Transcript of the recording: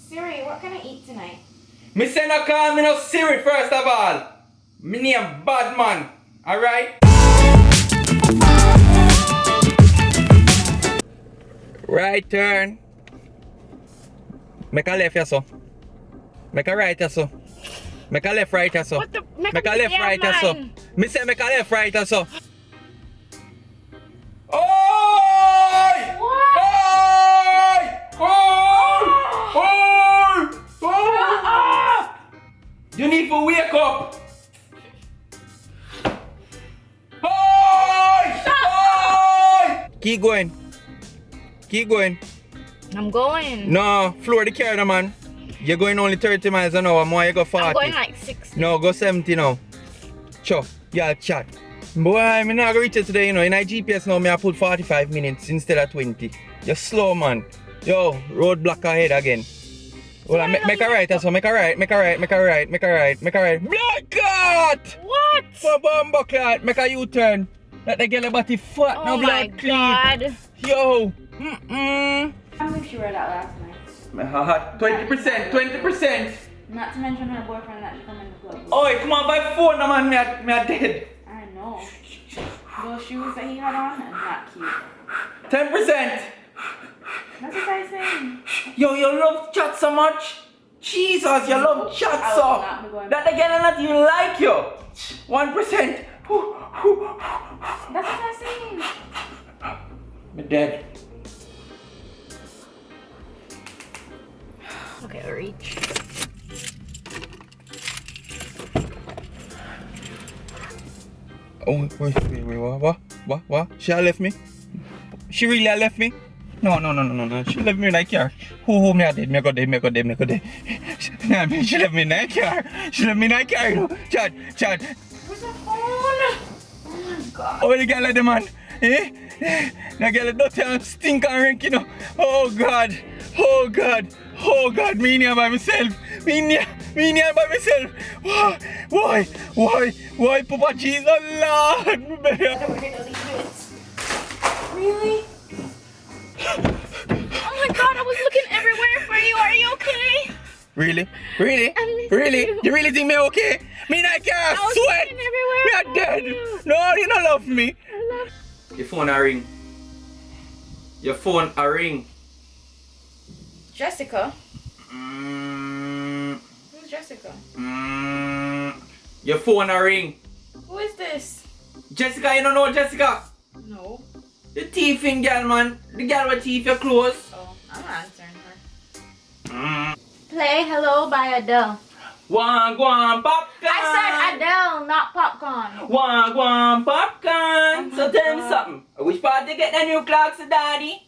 Siri, what can I eat tonight? Me say no call me no Siri first of all. Me name bad man. Alright? Right turn. Make a left here so. Make a right here so. Make a left right here so. What the? Make a left right here so. Me say make a left right here so. Oi! What? Oi! Oi! Oi! You need to wake up. Oi! Oi! Keep going. Keep going. I'm going. No, floor the car, no, man. You're going only 30 miles an hour, more you go 40. I'm going like 60. No, go 70 now. Sure, yeah, chat. Boy, I'm not gonna reach it today, you know. In my GPS now, I put 45 minutes instead of 20. You're slow, man. Yo, roadblock ahead again. Well, make a right, so make a right, make a right, make a right, make a right, make a right. Blood clot! What? For bumbo clot, make a U-turn. Let the girl body fat, Oh now my blood clean. God. Yo, I wish you were that last night. 20%, 20%. Not to mention her boyfriend that she come in the club with. Oi, come on, by phone, no man, me a dead. I know. Those shoes that he had on are not cute. 10%. That's what I saying. Yo, you love chat so much. Jesus, you love chat I will so. not be going That the girl not even like you. 1%. That's what I'm saying. Me dead. Okay, I'll reach. Oh, wait, what? She a left me? She really a left me? No. She left me in that car. Who me a dead? Me go dead. She left me in that car. She left me in that car, you know. Chad. Where's the phone? Oh my God. Oh, the girl at the man. Eh? The girl at dirty and stink and rank, you know. Oh God, me in here by myself. Me in here by myself. Why, Papa Jesus, Lord? Really? Oh my God, I was looking everywhere for you. Are you okay? Really? I miss You really think me okay? Me not care, was sweat. looking everywhere Me are for dead. you. No, you don't love me. I love Your phone a ring. Your phone a ring. Jessica. Who's Jessica? Your phone a ring. Who is this? Jessica, you don't know Jessica? No. The thieving girl, man. The girl with thief your clothes. Oh, I'm not answering her. Play Hello by Adele. Wagwan popcorn. I said Adele, not popcorn. Wagwan popcorn. Oh my So tell me God. something. Which part they get the new clocks, daddy?